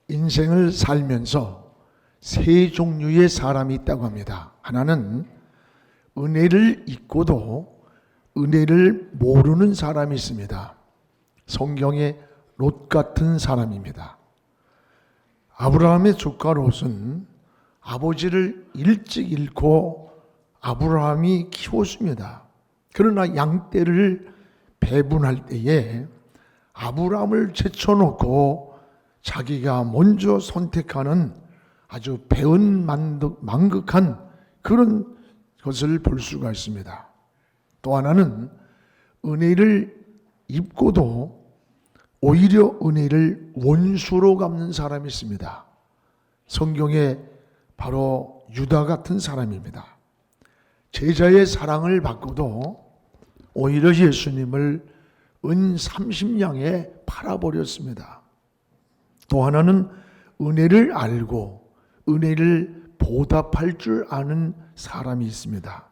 인생을 살면서 세 종류의 사람이 있다고 합니다. 하나는 은혜를 잊고도 은혜를 모르는 사람이 있습니다. 성경의 롯 같은 사람입니다. 아브라함의 조카 롯은 아버지를 일찍 잃고 아브라함이 키웠습니다. 그러나 양떼를 배분할 때에 아브라함을 제쳐놓고 자기가 먼저 선택하는 아주 배은망극한 그런 것을 볼 수가 있습니다. 또 하나는 은혜를 입고도 오히려 은혜를 원수로 갚는 사람이 있습니다. 성경에 바로 유다 같은 사람입니다. 제자의 사랑을 받고도 오히려 예수님을 은 30냥에 팔아버렸습니다. 또 하나는 은혜를 알고 은혜를 보답할 줄 아는 사람이 있습니다.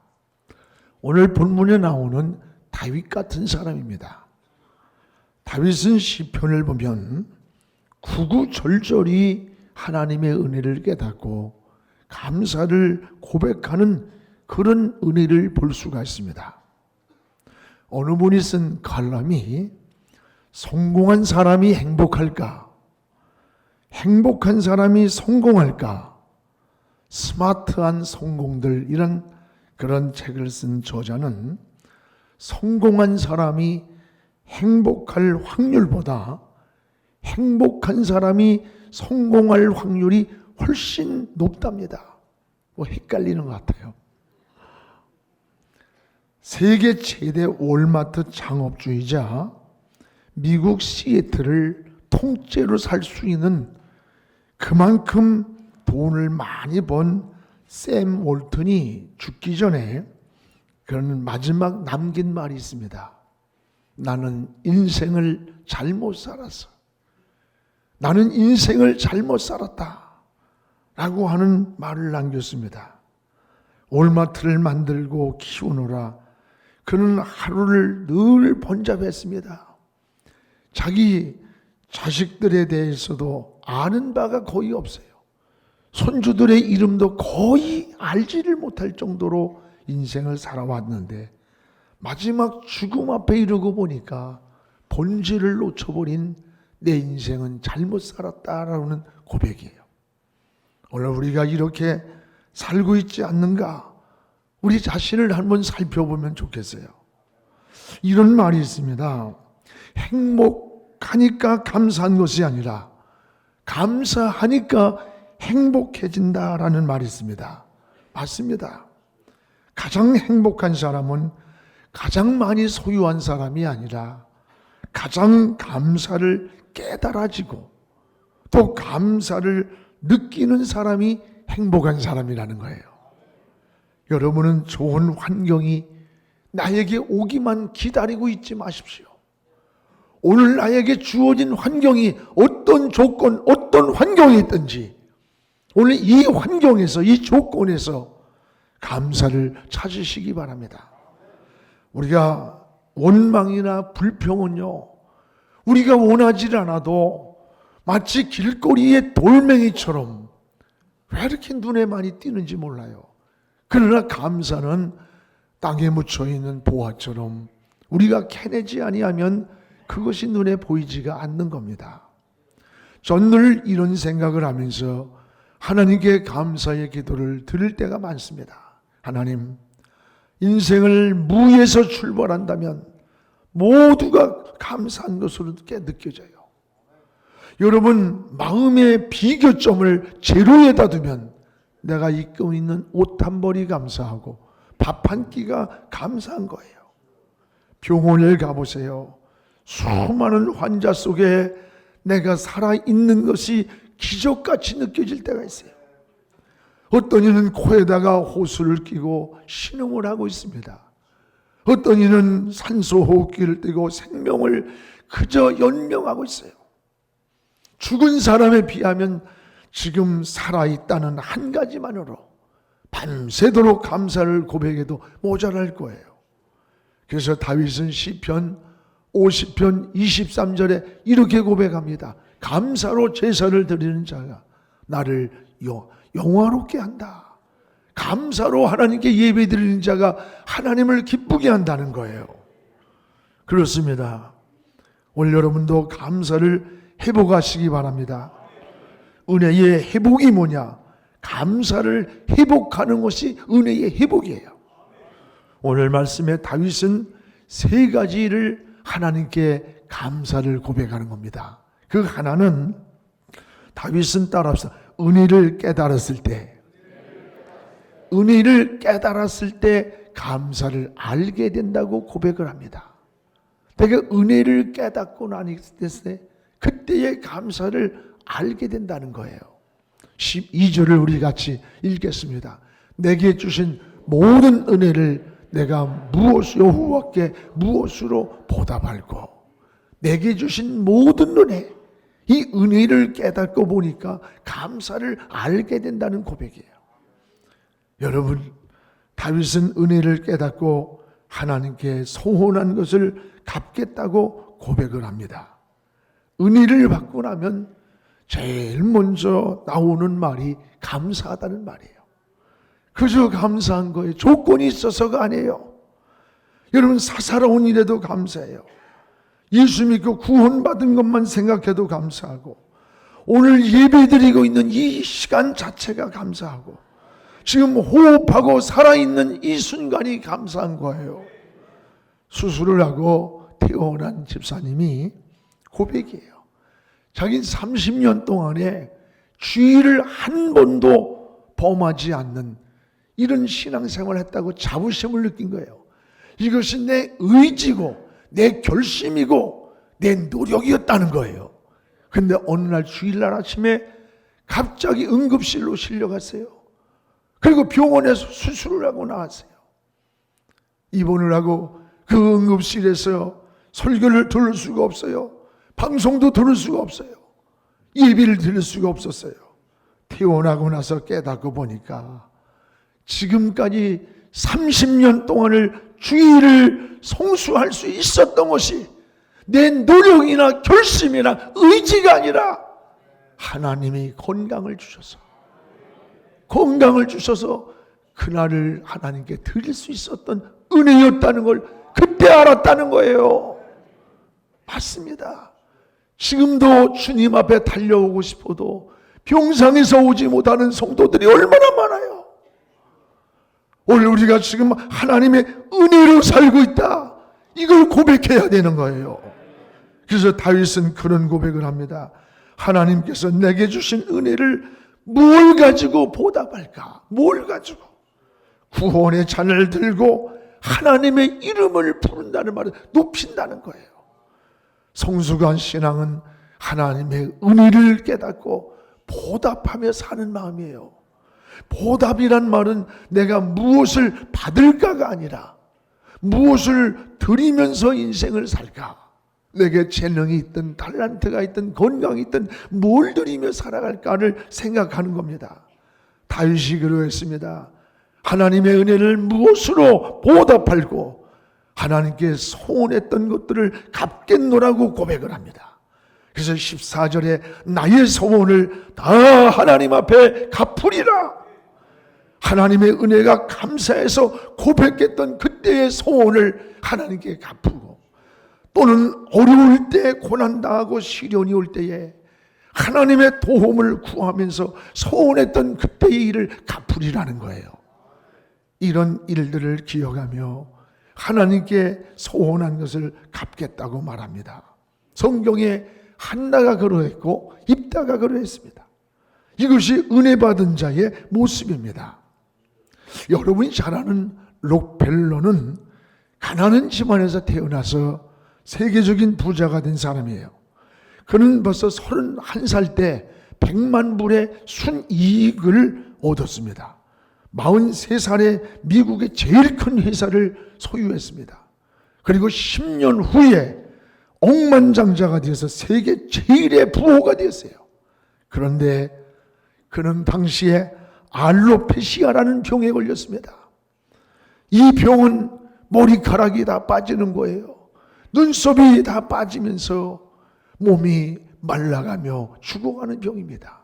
오늘 본문에 나오는 다윗 같은 사람입니다. 다윗은 시편을 보면 구구절절히 하나님의 은혜를 깨닫고 감사를 고백하는 그런 은혜를 볼 수가 있습니다. 어느 분이 쓴 칼럼이 성공한 사람이 행복할까? 행복한 사람이 성공할까? 스마트한 성공들, 이런 그런 책을 쓴 저자는 성공한 사람이 행복할 확률보다 행복한 사람이 성공할 확률이 훨씬 높답니다. 헷갈리는 것 같아요. 세계 최대 월마트 창업주이자 미국 시애틀을 통째로 살 수 있는 그만큼 돈을 많이 번 샘 월튼이 죽기 전에 그런 마지막 남긴 말이 있습니다. 나는 인생을 잘못 살았어. 나는 인생을 잘못 살았다. 라고 하는 말을 남겼습니다. 월마트를 만들고 키우느라 그는 하루를 늘 번잡했습니다. 자기 자식들에 대해서도 아는 바가 거의 없어요. 손주들의 이름도 거의 알지를 못할 정도로 인생을 살아왔는데 마지막 죽음 앞에 이르고 보니까 본질을 놓쳐버린 내 인생은 잘못 살았다라는 고백이에요. 오늘 우리가 이렇게 살고 있지 않는가? 우리 자신을 한번 살펴보면 좋겠어요. 이런 말이 있습니다. 행복하니까 감사한 것이 아니라 감사하니까 행복해진다라는 말이 있습니다. 맞습니다. 가장 행복한 사람은 가장 많이 소유한 사람이 아니라 가장 감사를 깨달아지고 또 감사를 느끼는 사람이 행복한 사람이라는 거예요. 여러분은 좋은 환경이 나에게 오기만 기다리고 있지 마십시오. 오늘 나에게 주어진 환경이 어떤 조건, 어떤 환경이 있든지 오늘 이 환경에서, 이 조건에서 감사를 찾으시기 바랍니다. 우리가 원망이나 불평은요, 우리가 원하지 않아도 마치 길거리의 돌멩이처럼 왜 이렇게 눈에 많이 띄는지 몰라요. 그러나 감사는 땅에 묻혀있는 보화처럼 우리가 캐내지 아니하면 그것이 눈에 보이지가 않는 겁니다. 전 늘 이런 생각을 하면서 하나님께 감사의 기도를 드릴 때가 많습니다. 하나님, 인생을 무에서 출발한다면 모두가 감사한 것으로 느껴져요. 여러분, 마음의 비교점을 제로에다 두면 내가 입고 있는 옷 한 벌이 감사하고 밥 한 끼가 감사한 거예요. 병원을 가보세요. 수많은 환자 속에 내가 살아있는 것이 기적같이 느껴질 때가 있어요. 어떤 이는 코에다가 호수를 끼고 신음을 하고 있습니다. 어떤 이는 산소호흡기를 떼고 생명을 그저 연명하고 있어요. 죽은 사람에 비하면 지금 살아있다는 한 가지만으로 밤새도록 감사를 고백해도 모자랄 거예요. 그래서 다윗은 시편 50편 23절에 이렇게 고백합니다. 감사로 제사를 드리는 자가 나를 영화롭게 한다. 감사로 하나님께 예배 드리는 자가 하나님을 기쁘게 한다는 거예요. 그렇습니다. 오늘 여러분도 감사를 회복하시기 바랍니다. 은혜의 회복이 뭐냐? 감사를 회복하는 것이 은혜의 회복이에요. 오늘 말씀에 다윗은 세 가지를 하나님께 감사를 고백하는 겁니다. 그 하나는 다윗은 따라합시다. 은혜를 깨달았을 때, 은혜를 깨달았을 때 감사를 알게 된다고 고백을 합니다. 내가 은혜를 깨닫고 나니 그때의 감사를 알게 된다는 거예요. 12절을 우리 같이 읽겠습니다. 내게 주신 모든 은혜를 내가 여호와께 무엇으로 보답할꼬. 내게 주신 모든 은혜, 이 은혜를 깨닫고 보니까 감사를 알게 된다는 고백이에요. 여러분, 다윗은 은혜를 깨닫고 하나님께 소원한 것을 갚겠다고 고백을 합니다. 은혜를 받고 나면 제일 먼저 나오는 말이 감사하다는 말이에요. 그저 감사한 거에 조건이 있어서가 아니에요. 여러분, 사사로운 일에도 감사해요. 예수 믿고 구원받은 것만 생각해도 감사하고, 오늘 예배드리고 있는 이 시간 자체가 감사하고, 지금 호흡하고 살아있는 이 순간이 감사한 거예요. 수술을 하고 퇴원한 집사님이 고백이에요. 자기 30년 동안에 주의를 한 번도 범하지 않는 이런 신앙생활을 했다고 자부심을 느낀 거예요. 이것이 내 의지고 내 결심이고 내 노력이었다는 거예요. 근데 어느 날 주일날 아침에 갑자기 응급실로 실려갔어요. 그리고 병원에서 수술을 하고 나왔어요. 입원을 하고 그 응급실에서 설교를 들을 수가 없어요. 방송도 들을 수가 없어요. 예배를 드릴 수가 없었어요. 퇴원하고 나서 깨닫고 보니까 지금까지 30년 동안을 주의를 성수할 수 있었던 것이 내 노력이나 결심이나 의지가 아니라 하나님이 건강을 주셔서 그날을 하나님께 드릴 수 있었던 은혜였다는 걸 그때 알았다는 거예요. 맞습니다. 지금도 주님 앞에 달려오고 싶어도 병상에서 오지 못하는 성도들이 얼마나 많아요. 오늘 우리가 지금 하나님의 은혜로 살고 있다, 이걸 고백해야 되는 거예요. 그래서 다윗은 그런 고백을 합니다. 하나님께서 내게 주신 은혜를 뭘 가지고 보답할까? 뭘 가지고? 구원의 잔을 들고 하나님의 이름을 부른다는 말은 높인다는 거예요. 성숙한 신앙은 하나님의 은혜를 깨닫고 보답하며 사는 마음이에요. 보답이란 말은 내가 무엇을 받을까가 아니라 무엇을 드리면서 인생을 살까? 내게 재능이 있든 탤런트가 있든 건강이 있든 뭘 드리며 살아갈까를 생각하는 겁니다. 다윗이 그러했습니다. 하나님의 은혜를 무엇으로 보답할고 하나님께 소원했던 것들을 갚겠노라고 고백을 합니다. 그래서 14절에 나의 소원을 다 하나님 앞에 갚으리라. 하나님의 은혜가 감사해서 고백했던 그때의 소원을 하나님께 갚고, 또는 어려울 때 고난당하고 시련이 올 때에 하나님의 도움을 구하면서 소원했던 그때의 일을 갚으리라는 거예요. 이런 일들을 기억하며 하나님께 소원한 것을 갚겠다고 말합니다. 성경에 한나가 그러했고 입다가 그러했습니다. 이것이 은혜 받은 자의 모습입니다. 여러분이 잘 아는 록펠러는 가난한 집안에서 태어나서 세계적인 부자가 된 사람이에요. 그는 벌써 31살 때 100만 불의 순이익을 얻었습니다. 43살에 미국의 제일 큰 회사를 소유했습니다. 그리고 10년 후에 억만장자가 되어서 세계 제일의 부호가 되었어요. 그런데 그는 당시에 알로페시아라는 병에 걸렸습니다. 이 병은 머리카락이 다 빠지는 거예요. 눈썹이 다 빠지면서 몸이 말라가며 죽어가는 병입니다.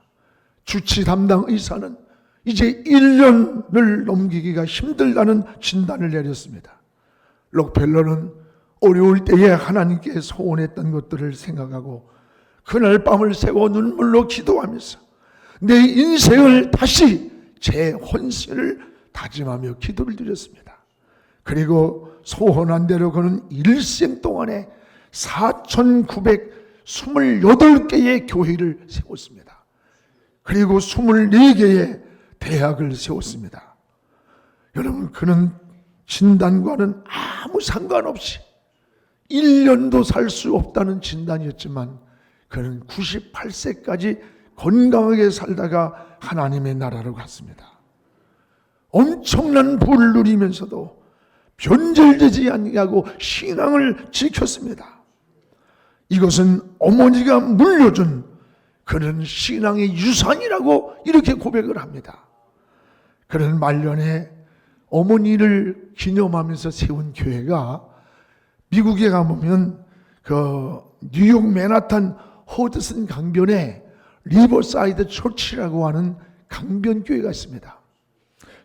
주치 담당 의사는 이제 1년을 넘기기가 힘들다는 진단을 내렸습니다. 록펠러는 어려울 때에 하나님께 소원했던 것들을 생각하고 그날 밤을 새워 눈물로 기도하면서 내 인생을 다시 재혼신을 다짐하며 기도를 드렸습니다. 그리고 소원한 대로 그는 일생 동안에 4,928개의 교회를 세웠습니다. 그리고 24개의 대학을 세웠습니다. 여러분, 그는 진단과는 아무 상관없이 1년도 살 수 없다는 진단이었지만 그는 98세까지 건강하게 살다가 하나님의 나라로 갔습니다. 엄청난 부를 누리면서도 변절되지 아니하고 신앙을 지켰습니다. 이것은 어머니가 물려준 그런 신앙의 유산이라고 이렇게 고백을 합니다. 그런 말년에 어머니를 기념하면서 세운 교회가 미국에 가보면 그 뉴욕 맨하탄 허드슨 강변에 리버사이드 처치라고 하는 강변교회가 있습니다.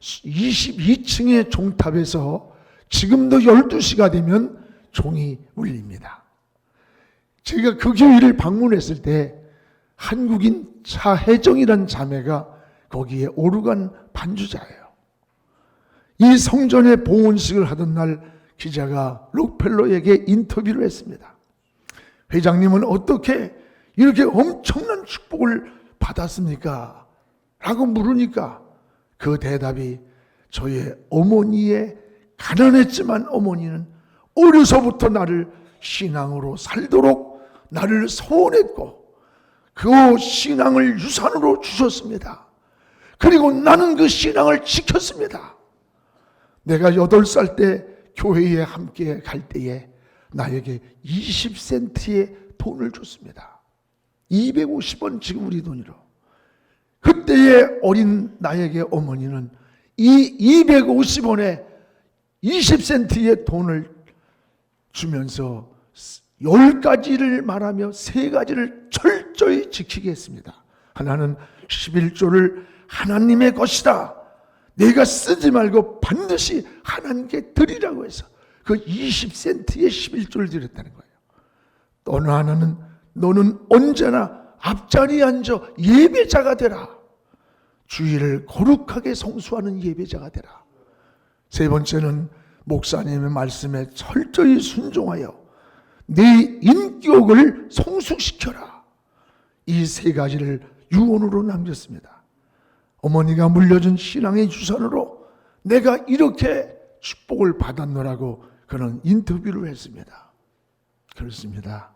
22층의 종탑에서 지금도 12시가 되면 종이 울립니다. 제가 그 교회를 방문했을 때 한국인 차혜정이라는 자매가 거기에 오르간 반주자예요. 이 성전의 봉헌식을 하던 날 기자가 록펠러에게 인터뷰를 했습니다. 회장님은 어떻게 이렇게 엄청난 축복을 받았습니까? 라고 물으니까 그 대답이 저의 어머니의 가난했지만 어머니는 어려서부터 나를 신앙으로 살도록 나를 소원했고 그 신앙을 유산으로 주셨습니다. 그리고 나는 그 신앙을 지켰습니다. 내가 8살 때 교회에 함께 갈 때에 나에게 20센트의 돈을 줬습니다. 250원 지금 우리 돈으로. 그때의 어린 나에게 어머니는 이 250원에 20센트의 돈을 주면서 10가지를 말하며 3가지를 철저히 지키게 했습니다. 하나는 11조를 하나님의 것이다. 내가 쓰지 말고 반드시 하나님께 드리라고 해서 그 20센트의 11조를 드렸다는 거예요. 또 하나는 너는 언제나 앞자리에 앉아 예배자가 되라. 주일을 거룩하게 성수하는 예배자가 되라. 세 번째는 목사님의 말씀에 철저히 순종하여 내 인격을 성숙시켜라. 이 3가지를 유언으로 남겼습니다. 어머니가 물려준 신앙의 유산으로 내가 이렇게 축복을 받았노라고 그는 인터뷰를 했습니다. 그렇습니다.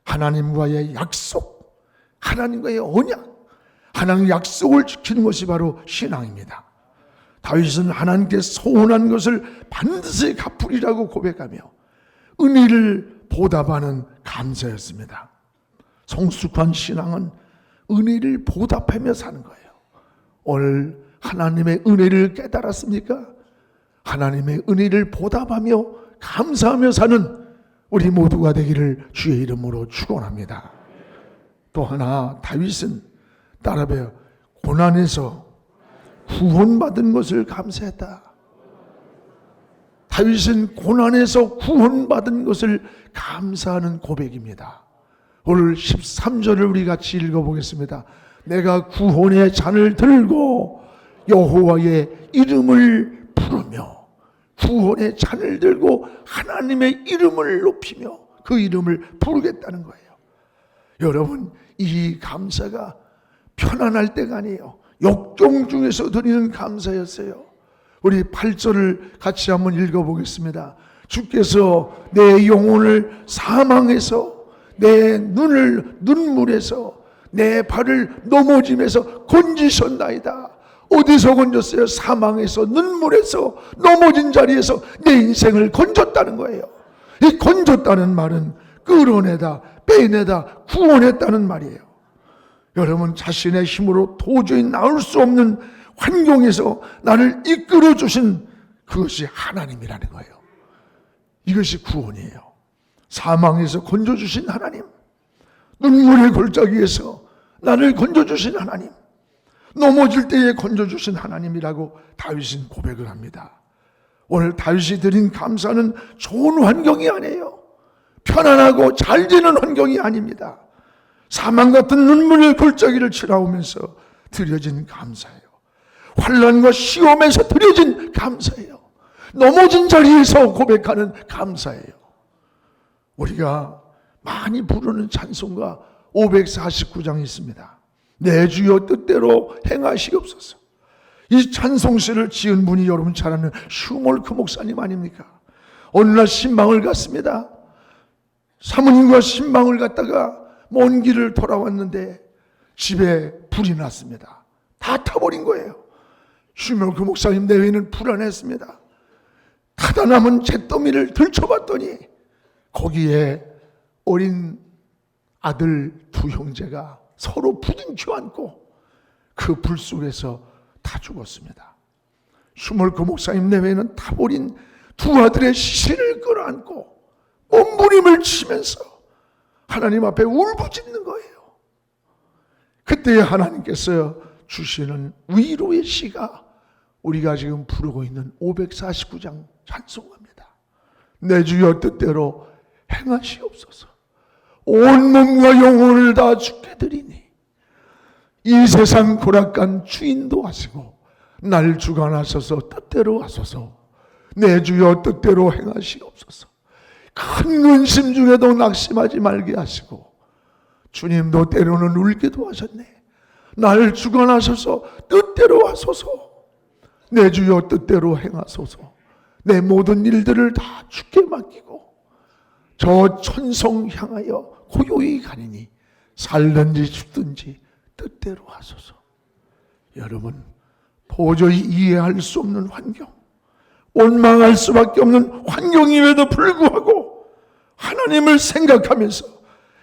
하나님과의 약속, 하나님과의 언약, 하나님의 약속을 지키는 것이 바로 신앙입니다. 다윗은 하나님께 소원한 것을 반드시 갚으리라고 고백하며 은혜를 보답하는 감사였습니다. 성숙한 신앙은 은혜를 보답하며 사는 거예요. 오늘 하나님의 은혜를 깨달았습니까? 하나님의 은혜를 보답하며 감사하며 사는 우리 모두가 되기를 주의 이름으로 축원합니다. 또 하나 다윗은 따라해요. 고난에서 구원받은 것을 감사했다. 다윗은 고난에서 구원받은 것을 감사하는 고백입니다. 오늘 13절을 우리 같이 읽어보겠습니다. 내가 구원의 잔을 들고 여호와의 이름을 부르며, 구원의 잔을 들고 하나님의 이름을 높이며 그 이름을 부르겠다는 거예요. 여러분, 이 감사가 편안할 때가 아니에요. 역경 중에서 드리는 감사였어요. 우리 8절을 같이 한번 읽어보겠습니다. 주께서 내 영혼을 사망에서, 내 눈을 눈물에서, 내 발을 넘어짐에서 건지셨나이다. 어디서 건졌어요? 사망에서, 눈물에서, 넘어진 자리에서 내 인생을 건졌다는 거예요. 이 건졌다는 말은 끌어내다, 빼내다, 구원했다는 말이에요. 여러분, 자신의 힘으로 도저히 나올 수 없는 환경에서 나를 이끌어 주신 그것이 하나님이라는 거예요. 이것이 구원이에요. 사망에서 건져주신 하나님, 눈물의 골짜기에서 나를 건져주신 하나님, 넘어질 때에 건져주신 하나님이라고 다윗은 고백을 합니다. 오늘 다윗이 드린 감사는 좋은 환경이 아니에요. 편안하고 잘 되는 환경이 아닙니다. 사망 같은 눈물의 골짜기를 치러오면서 드려진 감사예요. 환난과 시험에서 드려진 감사예요. 넘어진 자리에서 고백하는 감사예요. 우리가 많이 부르는 찬송가 549장이 있습니다. 내 주여 뜻대로 행하시옵소서. 이 찬송시를 지은 분이 여러분 잘 아는 슈몰크 목사님 아닙니까? 어느 날 신방을 갔습니다. 사모님과 신방을 갔다가 먼 길을 돌아왔는데 집에 불이 났습니다. 다 타버린 거예요. 슈몰크 목사님 내외는 불안했습니다. 타다 남은 잿더미를 들춰봤더니 거기에 어린 아들 두 형제가 서로 부둥켜 안고 그 불 속에서 다 죽었습니다. 슈몰크 목사님 내외는 타버린 두 아들의 시신을 끌어안고 몸부림을 치면서 하나님 앞에 울부짖는 거예요. 그때 하나님께서 주시는 위로의 시가 우리가 지금 부르고 있는 549장 찬송합니다. 내 주여 뜻대로 행하시옵소서. 온 몸과 영혼을 다 주께 드리니 이 세상 고락간 주인도 하시고 날 주관하셔서 뜻대로 하소서. 내 주여 뜻대로 행하시옵소서. 큰 근심 중에도 낙심하지 말게 하시고 주님도 때로는 울기도 하셨네. 날 주관하셔서 뜻대로 하소서. 내 주여 뜻대로 행하소서. 내 모든 일들을 다 주께 맡기고 저 천성 향하여 고요히 가니니 살든지 죽든지 뜻대로 하소서. 여러분, 도저히 이해할 수 없는 환경, 원망할 수밖에 없는 환경임에도 불구하고 하나님을 생각하면서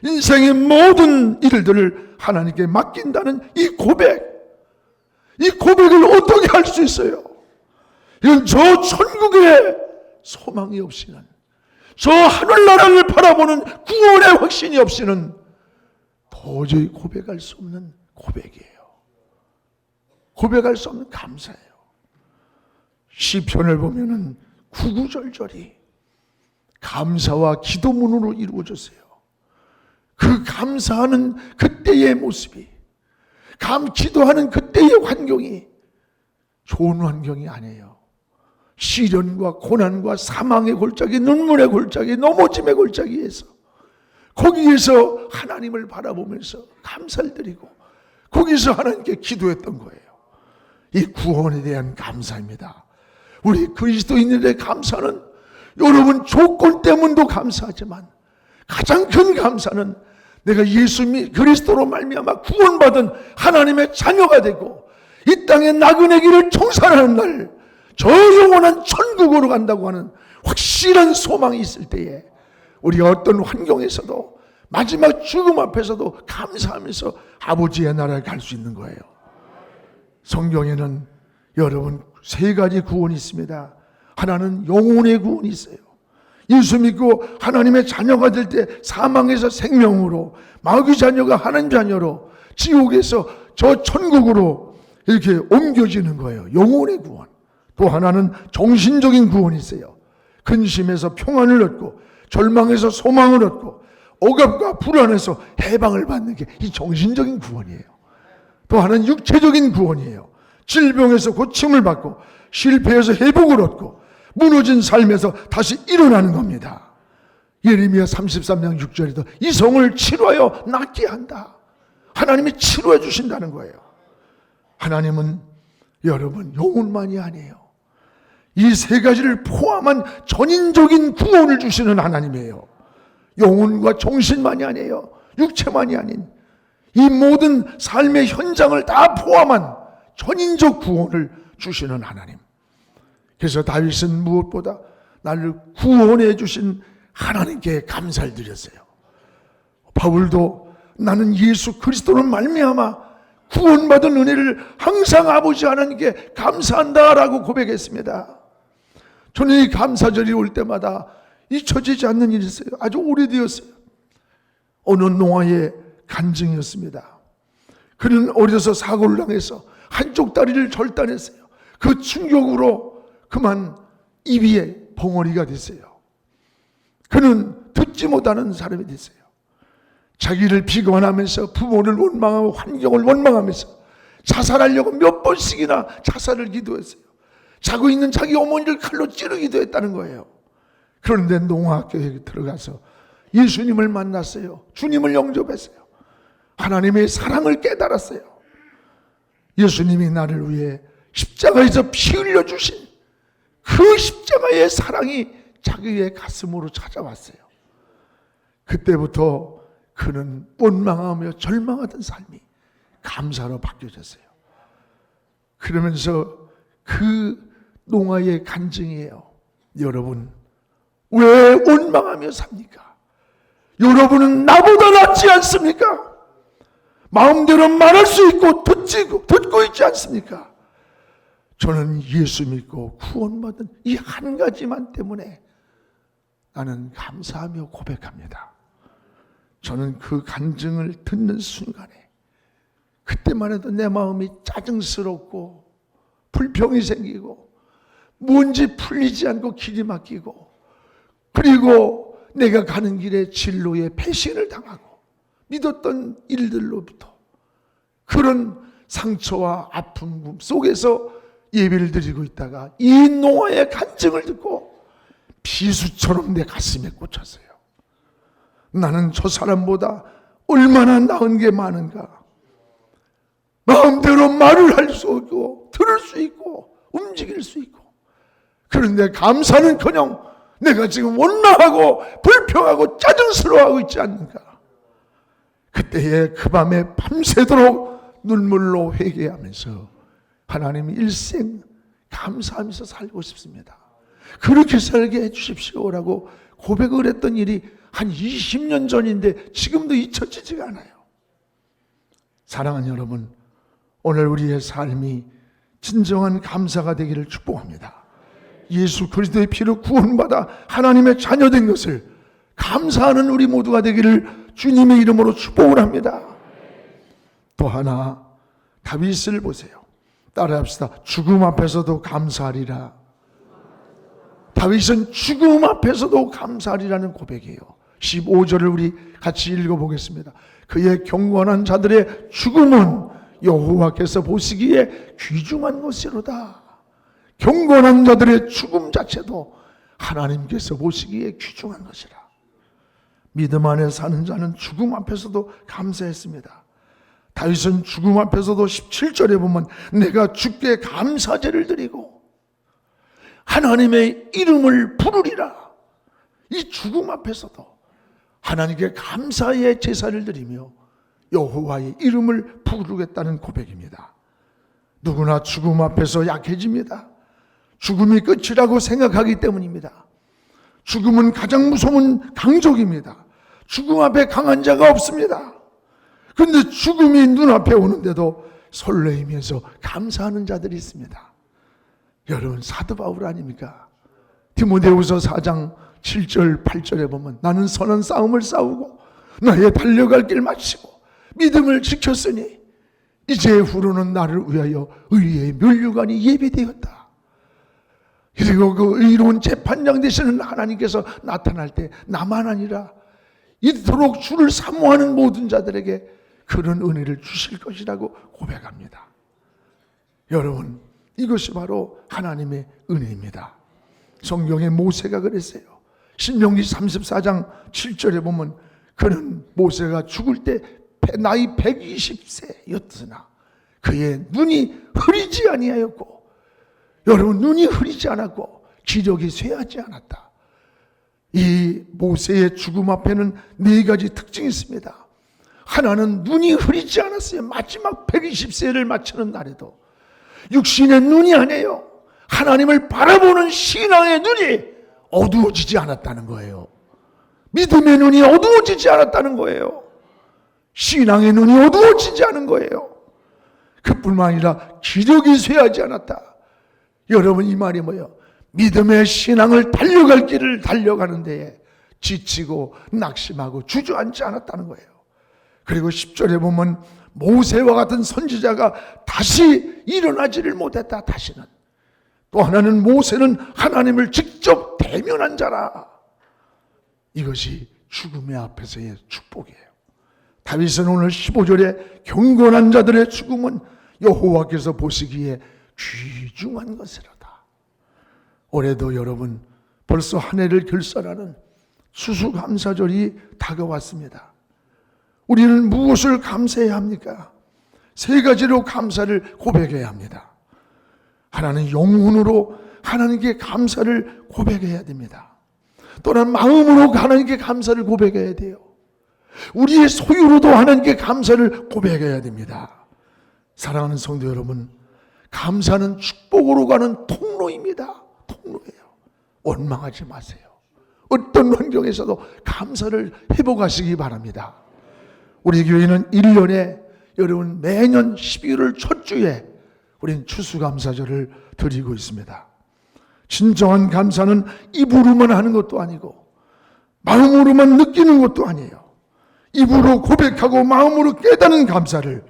인생의 모든 일들을 하나님께 맡긴다는 이 고백을 어떻게 할 수 있어요? 이건 저 천국의 소망이 없이는, 저 하늘나라를 바라보는 구원의 확신이 없이는 도저히 고백할 수 없는 고백이에요. 고백할 수 없는 감사예요. 시편을 보면은 구구절절이 감사와 기도문으로 이루어졌어요. 그 감사하는 그때의 모습이, 기도하는 그때의 환경이 좋은 환경이 아니에요. 시련과 고난과 사망의 골짜기, 눈물의 골짜기, 넘어짐의 골짜기에서 거기에서 하나님을 바라보면서 감사를 드리고 거기서 하나님께 기도했던 거예요. 이 구원에 대한 감사입니다. 우리 그리스도인들의 감사는 여러분 조건 때문도 감사하지만 가장 큰 감사는 내가 예수 그리스도로 말미암아 구원받은 하나님의 자녀가 되고 이 땅의 나그네 길을 청산하는 날 저 영원한 천국으로 간다고 하는 확실한 소망이 있을 때에 우리가 어떤 환경에서도 마지막 죽음 앞에서도 감사하면서 아버지의 나라에 갈 수 있는 거예요. 성경에는 여러분 세 가지 구원이 있습니다. 하나는 영혼의 구원이 있어요. 예수 믿고 하나님의 자녀가 될 때 사망에서 생명으로, 마귀 자녀가 하나님 자녀로 지옥에서 저 천국으로 이렇게 옮겨지는 거예요. 영혼의 구원. 또 하나는 정신적인 구원이 있어요. 근심에서 평안을 얻고 절망에서 소망을 얻고 억압과 불안에서 해방을 받는 게 이 정신적인 구원이에요. 또 하나는 육체적인 구원이에요. 질병에서 고침을 받고 실패해서 회복을 얻고 무너진 삶에서 다시 일어나는 겁니다. 예레미야 33장 6절에도 이 성을 치료하여 낫게 한다. 하나님이 치료해 주신다는 거예요. 하나님은 여러분 영혼만이 아니에요. 이 세 가지를 포함한 전인적인 구원을 주시는 하나님이에요. 영혼과 정신만이 아니에요. 육체만이 아닌 이 모든 삶의 현장을 다 포함한 전인적 구원을 주시는 하나님. 그래서 다윗은 무엇보다 나를 구원해 주신 하나님께 감사를 드렸어요. 바울도 나는 예수 그리스도를 말미암아 구원받은 은혜를 항상 아버지 하나님께 감사한다라고 고백했습니다. 저는 이 감사절이 올 때마다 잊혀지지 않는 일이 있어요. 아주 오래되었어요. 어느 농아에 간증이었습니다. 그는 어려서 사고를 당해서 한쪽 다리를 절단했어요. 그 충격으로 그만 입이 벙어리가 됐어요. 그는 듣지 못하는 사람이 됐어요. 자기를 비관하면서 부모를 원망하고 환경을 원망하면서 자살하려고 몇 번씩이나 자살을 기도했어요. 자고 있는 자기 어머니를 칼로 찌르기도 했다는 거예요. 그런데 농학교에 들어가서 예수님을 만났어요. 주님을 영접했어요. 하나님의 사랑을 깨달았어요. 예수님이 나를 위해 십자가에서 피 흘려주신 그 십자가의 사랑이 자기의 가슴으로 찾아왔어요. 그때부터 그는 원망하며 절망하던 삶이 감사로 바뀌어졌어요. 그러면서 그 농아의 간증이에요. 여러분, 왜 원망하며 삽니까? 여러분은 나보다 낫지 않습니까? 마음대로 말할 수 있고 듣고 있지 않습니까? 저는 예수 믿고 구원받은 이 한 가지만 때문에 나는 감사하며 고백합니다. 저는 그 간증을 듣는 순간에 그때만 해도 내 마음이 짜증스럽고 불평이 생기고 뭔지 풀리지 않고 길이 막히고, 그리고 내가 가는 길에 진로에 배신을 당하고 믿었던 일들로부터 그런 상처와 아픔 속에서 예배를 드리고 있다가 이 노아의 간증을 듣고 비수처럼 내 가슴에 꽂혔어요. 나는 저 사람보다 얼마나 나은 게 많은가. 마음대로 말을 할 수 있고 들을 수 있고 움직일 수 있고, 그런데 감사는커녕 내가 지금 원망하고 불평하고 짜증스러워하고 있지 않는가. 그때에 그 밤에 밤새도록 눈물로 회개하면서 하나님 일생 감사하면서 살고 싶습니다. 그렇게 살게 해주십시오라고 고백을 했던 일이 한 20년 전인데 지금도 잊혀지지가 않아요. 사랑하는 여러분, 오늘 우리의 삶이 진정한 감사가 되기를 축복합니다. 예수 그리스도의 피로 구원받아 하나님의 자녀된 것을 감사하는 우리 모두가 되기를 주님의 이름으로 축복을 합니다. 또 하나, 다윗을 보세요. 따라합시다. 죽음 앞에서도 감사하리라. 다윗은 죽음 앞에서도 감사하리라는 고백이에요. 15절을 우리 같이 읽어보겠습니다. 그의 경건한 자들의 죽음은 여호와께서 보시기에 귀중한 것이로다. 경건한 자들의 죽음 자체도 하나님께서 보시기에 귀중한 것이라. 믿음 안에 사는 자는 죽음 앞에서도 감사했습니다. 다윗은 죽음 앞에서도 17절에 보면 내가 주께 감사제를 드리고 하나님의 이름을 부르리라. 이 죽음 앞에서도 하나님께 감사의 제사를 드리며 여호와의 이름을 부르겠다는 고백입니다. 누구나 죽음 앞에서 약해집니다. 죽음이 끝이라고 생각하기 때문입니다. 죽음은 가장 무서운 강적입니다. 죽음 앞에 강한 자가 없습니다. 그런데 죽음이 눈앞에 오는데도 설레이면서 감사하는 자들이 있습니다. 여러분, 사도 바울 아닙니까? 디모데후서 4장 7절 8절에 보면 나는 선한 싸움을 싸우고 나의 달려갈 길 마치고 믿음을 지켰으니 이제 후로는 나를 위하여 의의 면류관이 예비되었다. 그리고 그 의로운 재판장 되시는 하나님께서 나타날 때 나만 아니라 이토록 주를 사모하는 모든 자들에게 그런 은혜를 주실 것이라고 고백합니다. 여러분, 이것이 바로 하나님의 은혜입니다. 성경에 모세가 그랬어요. 신명기 34장 7절에 보면 그는 모세가 죽을 때 나이 120세였으나 그의 눈이 흐리지 아니하였고, 여러분, 눈이 흐리지 않았고 기력이 쇠하지 않았다. 이 모세의 죽음 앞에는 네 가지 특징이 있습니다. 하나는 눈이 흐리지 않았어요. 마지막 120세를 마치는 날에도 육신의 눈이 아니에요. 하나님을 바라보는 신앙의 눈이 어두워지지 않았다는 거예요. 믿음의 눈이 어두워지지 않았다는 거예요. 신앙의 눈이 어두워지지 않은 거예요. 그뿐만 아니라 기력이 쇠하지 않았다. 여러분, 이 말이 뭐예요? 믿음의 신앙을 달려갈 길을 달려가는 데에 지치고 낙심하고 주저앉지 않았다는 거예요. 그리고 10절에 보면 모세와 같은 선지자가 다시 일어나지를 못했다. 다시는. 또 하나는 모세는 하나님을 직접 대면한 자라. 이것이 죽음의 앞에서의 축복이에요. 다윗은 오늘 15절에 경건한 자들의 죽음은 여호와께서 보시기에 귀중한 것이라다. 올해도 여러분 벌써 한 해를 결산하는 추수감사절이 다가왔습니다. 우리는 무엇을 감사해야 합니까? 세 가지로 감사를 고백해야 합니다. 하나는 영혼으로 하나님께 감사를 고백해야 됩니다. 또한 마음으로 하나님께 감사를 고백해야 돼요. 우리의 소유로도 하나님께 감사를 고백해야 됩니다. 사랑하는 성도 여러분, 감사는 축복으로 가는 통로입니다. 통로예요. 원망하지 마세요. 어떤 환경에서도 감사를 회복하시기 바랍니다. 우리 교회는 1년에 여러분 매년 12월 첫 주에 우리는 추수감사절을 드리고 있습니다. 진정한 감사는 입으로만 하는 것도 아니고 마음으로만 느끼는 것도 아니에요. 입으로 고백하고 마음으로 깨닫는 감사를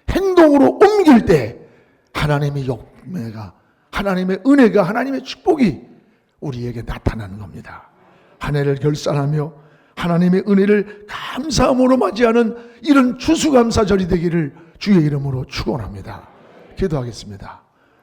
행동으로 옮길 때 하나님의 역매가, 하나님의 은혜가, 하나님의 축복이 우리에게 나타나는 겁니다. 한 해를 결산하며 하나님의 은혜를 감사함으로 맞이하는 이런 추수감사절이 되기를 주의 이름으로 축원합니다. 기도하겠습니다.